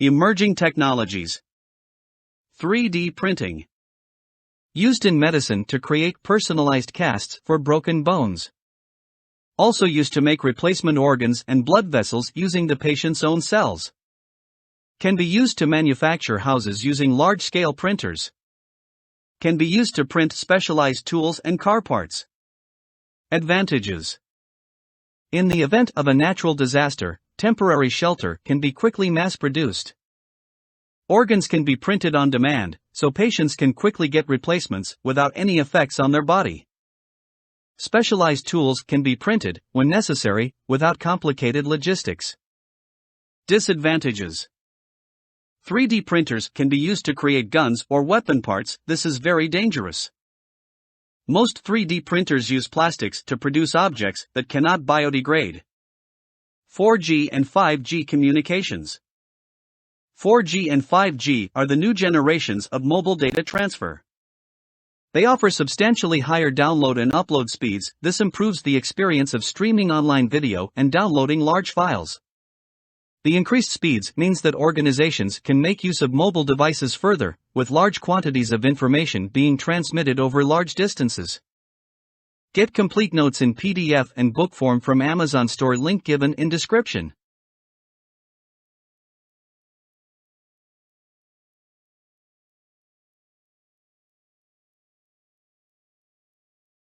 Emerging technologies. 3D printing. Used in medicine to create personalized casts for broken bones. Also used to make replacement organs and blood vessels using the patient's own cells. Can be used to manufacture houses using large-scale printers. Can be used to print specialized tools and car parts. Advantages. In the event of a natural disaster, temporary shelter can be quickly mass-produced. Organs can be printed on demand, so patients can quickly get replacements without any effects on their body. Specialized tools can be printed, when necessary, without complicated logistics. Disadvantages. 3D printers can be used to create guns or weapon parts. This is very dangerous. Most 3D printers use plastics to produce objects that cannot biodegrade. 4G and 5G communications. 4G and 5G are the new generations of mobile data transfer. They offer substantially higher download and upload speeds. This improves the experience of streaming online video and downloading large files. The increased speeds means that organizations can make use of mobile devices further, with large quantities of information being transmitted over large distances. Get complete notes in PDF and book form from Amazon store, link given in description.